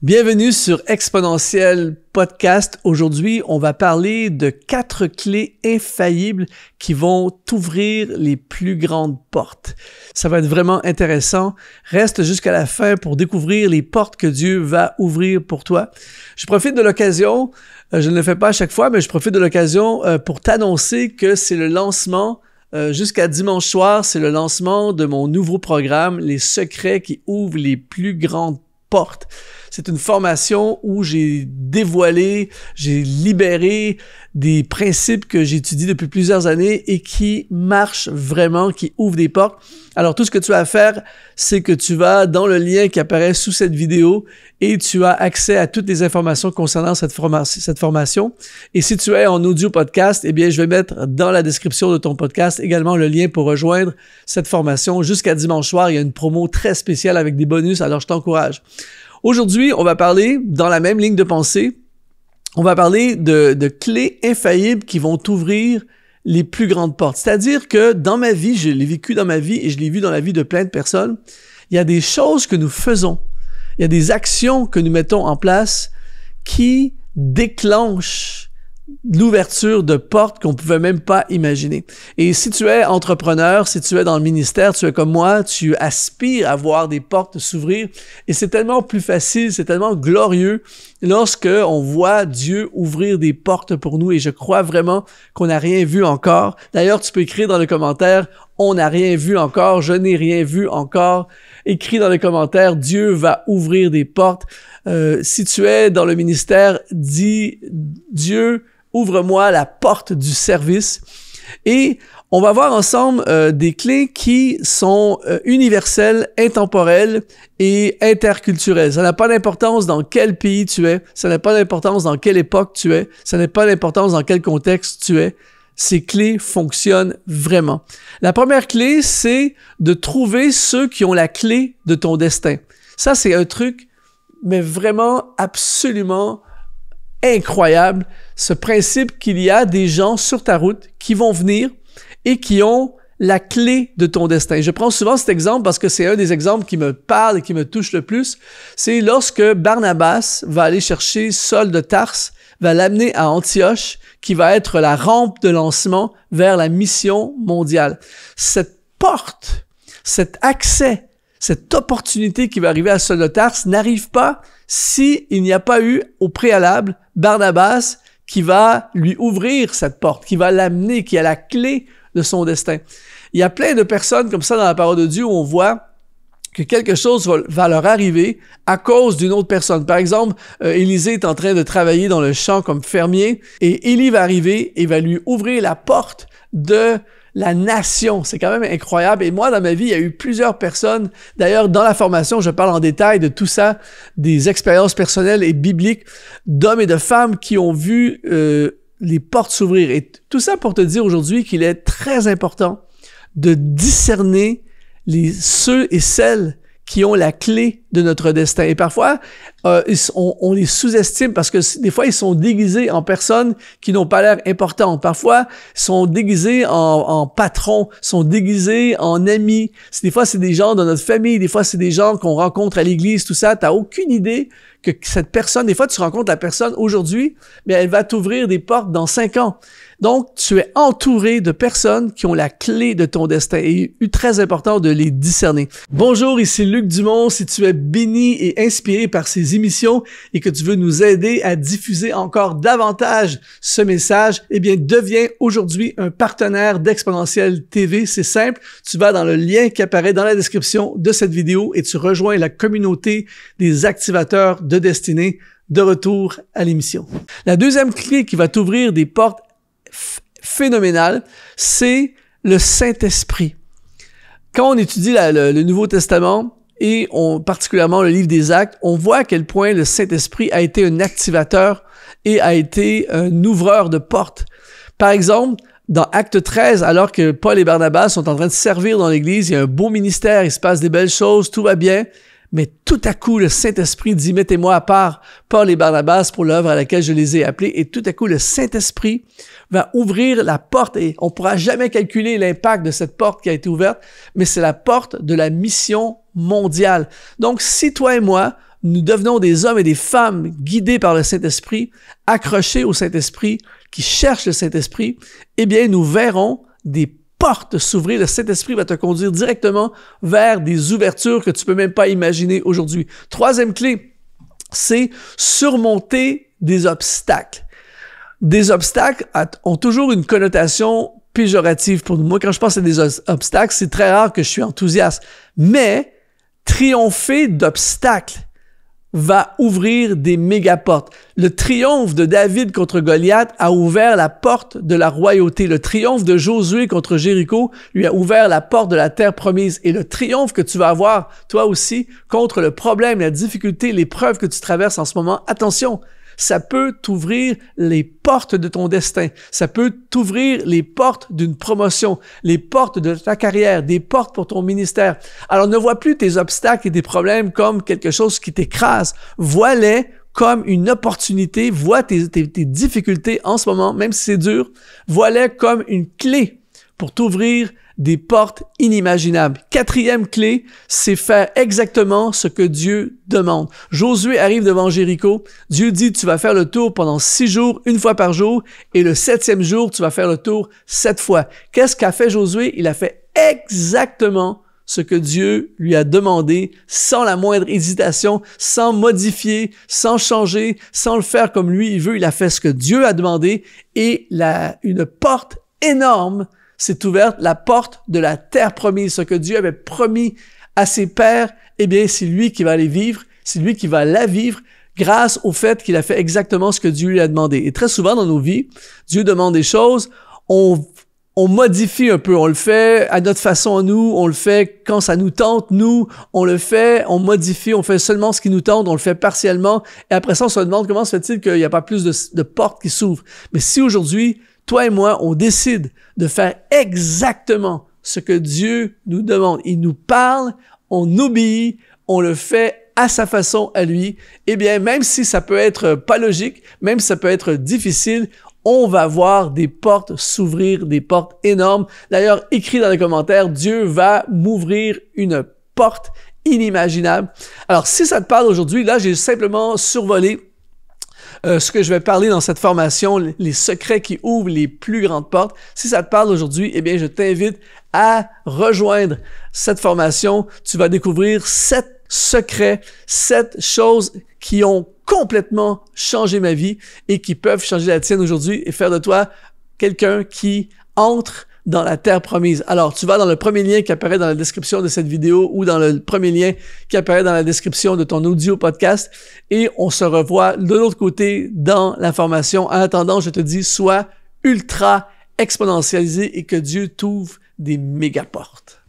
Bienvenue sur Exponentiel Podcast. Aujourd'hui, on va parler de 4 clés infaillibles qui vont t'ouvrir les plus grandes portes. Ça va être vraiment intéressant. Reste jusqu'à la fin pour découvrir les portes que Dieu va ouvrir pour toi. Je profite de l'occasion, je ne le fais pas à chaque fois, mais je profite de l'occasion pour t'annoncer que c'est le lancement jusqu'à dimanche soir, c'est le lancement de mon nouveau programme, Les secrets qui ouvrent les plus grandes portes. C'est une formation où j'ai dévoilé, j'ai libéré des principes que j'étudie depuis plusieurs années et qui marchent vraiment, qui ouvrent des portes. Alors, tout ce que tu as à faire, c'est que tu vas dans le lien qui apparaît sous cette vidéo et tu as accès à toutes les informations concernant cette formation. Et si tu es en audio podcast, eh bien, je vais mettre dans la description de ton podcast également le lien pour rejoindre cette formation. Jusqu'à dimanche soir, il y a une promo très spéciale avec des bonus, alors je t'encourage. Aujourd'hui, on va parler, dans la même ligne de pensée, on va parler de clés infaillibles qui vont t'ouvrir les plus grandes portes. C'est-à-dire que dans ma vie, je l'ai vécu dans ma vie et je l'ai vu dans la vie de plein de personnes, il y a des choses que nous faisons, il y a des actions que nous mettons en place qui déclenchent l'ouverture de portes qu'on ne pouvait même pas imaginer. Et si tu es entrepreneur, si tu es dans le ministère, tu es comme moi, tu aspires à voir des portes s'ouvrir et c'est tellement plus facile, c'est tellement glorieux lorsque on voit Dieu ouvrir des portes pour nous et je crois vraiment qu'on n'a rien vu encore. D'ailleurs, tu peux écrire dans le commentaire « On n'a rien vu encore, je n'ai rien vu encore ». Écris dans les commentaires « Dieu va ouvrir des portes ». Si tu es dans le ministère, dis « Dieu, ouvre-moi la porte du service ». Et on va voir ensemble des clés qui sont universelles, intemporelles et interculturelles. Ça n'a pas d'importance dans quel pays tu es, ça n'a pas d'importance dans quelle époque tu es, ça n'a pas d'importance dans quel contexte tu es. Ces clés fonctionnent vraiment. La première clé, c'est de trouver ceux qui ont la clé de ton destin. Ça, c'est un truc, mais vraiment absolument incroyable. Ce principe qu'il y a des gens sur ta route qui vont venir et qui ont la clé de ton destin. Je prends souvent cet exemple parce que c'est un des exemples qui me parle et qui me touche le plus. C'est lorsque Barnabas va aller chercher Saul de Tarse, va l'amener à Antioche, qui va être la rampe de lancement vers la mission mondiale. Cette porte, cet accès, cette opportunité qui va arriver à Saul de Tarse n'arrive pas s'il n'y a pas eu au préalable Barnabas qui va lui ouvrir cette porte, qui va l'amener, qui a la clé de son destin. Il y a plein de personnes comme ça dans la parole de Dieu où on voit que quelque chose va leur arriver à cause d'une autre personne. Par exemple, Élisée est en train de travailler dans le champ comme fermier et Élie va arriver et va lui ouvrir la porte de la nation. C'est quand même incroyable. Et moi, dans ma vie, il y a eu plusieurs personnes. D'ailleurs, dans la formation, je parle en détail de tout ça, des expériences personnelles et bibliques d'hommes et de femmes qui ont vu les portes s'ouvrir. Et tout ça pour te dire aujourd'hui qu'il est très important de discerner ceux et celles qui ont la clé de notre destin. Et parfois, on les sous-estime parce que des fois, ils sont déguisés en personnes qui n'ont pas l'air importantes. Parfois, ils sont déguisés en patrons, sont déguisés en amis. Des fois, c'est des gens de notre famille. Des fois, c'est des gens qu'on rencontre à l'église, tout ça. Tu n'as aucune idée que cette personne, des fois, tu rencontres la personne aujourd'hui, mais elle va t'ouvrir des portes dans 5 ans. Donc, tu es entouré de personnes qui ont la clé de ton destin et il est très important de les discerner. Bonjour, ici Luc Dumont. Si tu es béni et inspiré par ces émissions et que tu veux nous aider à diffuser encore davantage ce message, eh bien, deviens aujourd'hui un partenaire d'Exponentiel TV. C'est simple, tu vas dans le lien qui apparaît dans la description de cette vidéo et tu rejoins la communauté des activateurs de destinée. De retour à l'émission. La deuxième clé qui va t'ouvrir des portes phénoménal, c'est le Saint-Esprit. Quand on étudie le Nouveau Testament et particulièrement le livre des Actes, on voit à quel point le Saint-Esprit a été un activateur et a été un ouvreur de portes. Par exemple, dans Acte 13, alors que Paul et Barnabas sont en train de servir dans l'Église, il y a un beau ministère, il se passe des belles choses, tout va bien, mais tout à coup, le Saint-Esprit dit « Mettez-moi à part Paul et Barnabas pour l'œuvre à laquelle je les ai appelés. » Et tout à coup, le Saint-Esprit va ouvrir la porte et on ne pourra jamais calculer l'impact de cette porte qui a été ouverte, mais c'est la porte de la mission mondiale. Donc, si toi et moi, nous devenons des hommes et des femmes guidés par le Saint-Esprit, accrochés au Saint-Esprit, qui cherchent le Saint-Esprit, eh bien, nous verrons des portes s'ouvrir. Le Saint-Esprit va te conduire directement vers des ouvertures que tu peux même pas imaginer aujourd'hui. Troisième clé, c'est surmonter des obstacles. Des obstacles ont toujours une connotation péjorative pour nous. Moi, quand je pense à des obstacles, c'est très rare que je suis enthousiaste. Mais triompher d'obstacles va ouvrir des méga portes. Le triomphe de David contre Goliath a ouvert la porte de la royauté. Le triomphe de Josué contre Jéricho lui a ouvert la porte de la terre promise. Et le triomphe que tu vas avoir, toi aussi, contre le problème, la difficulté, l'épreuve que tu traverses en ce moment, attention, ça peut t'ouvrir les portes de ton destin. Ça peut t'ouvrir les portes d'une promotion, les portes de ta carrière, des portes pour ton ministère. Alors, ne vois plus tes obstacles et tes problèmes comme quelque chose qui t'écrase. Vois-les comme une opportunité. Vois tes difficultés en ce moment, même si c'est dur. Vois-les comme une clé pour t'ouvrir des portes inimaginables. Quatrième clé, c'est faire exactement ce que Dieu demande. Josué arrive devant Jéricho. Dieu dit, tu vas faire le tour pendant 6 jours, 1 fois par jour, et le 7e jour, tu vas faire le tour 7 fois. Qu'est-ce qu'a fait Josué? Il a fait exactement ce que Dieu lui a demandé, sans la moindre hésitation, sans modifier, sans changer, sans le faire comme lui il veut. Il a fait ce que Dieu a demandé, et une porte énorme s'est ouverte, la porte de la terre promise. Ce que Dieu avait promis à ses pères, eh bien, c'est lui qui va aller vivre, c'est lui qui va la vivre grâce au fait qu'il a fait exactement ce que Dieu lui a demandé. Et très souvent dans nos vies, Dieu demande des choses, on modifie un peu, on le fait à notre façon à nous, on le fait quand ça nous tente, nous, on le fait, on modifie, on fait seulement ce qui nous tente, on le fait partiellement, et après ça, on se demande comment se fait-il qu'il n'y a pas plus de portes qui s'ouvrent. Mais si aujourd'hui, toi et moi, on décide de faire exactement ce que Dieu nous demande. Il nous parle, on obéit, on le fait à sa façon, à lui. Eh bien, même si ça peut être pas logique, même si ça peut être difficile, on va voir des portes s'ouvrir, des portes énormes. D'ailleurs, écris dans les commentaires, Dieu va m'ouvrir une porte inimaginable. Alors, si ça te parle aujourd'hui, là, j'ai simplement survolé ce que je vais parler dans cette formation, les secrets qui ouvrent les plus grandes portes. Si ça te parle aujourd'hui, eh bien, je t'invite à rejoindre cette formation. Tu vas découvrir 7 secrets, 7 choses qui ont complètement changé ma vie et qui peuvent changer la tienne aujourd'hui et faire de toi quelqu'un qui entre dans la terre promise. Alors, tu vas dans le premier lien qui apparaît dans la description de cette vidéo ou dans le premier lien qui apparaît dans la description de ton audio podcast et on se revoit de l'autre côté dans la formation. En attendant, je te dis, sois ultra exponentialisé et que Dieu t'ouvre des méga portes.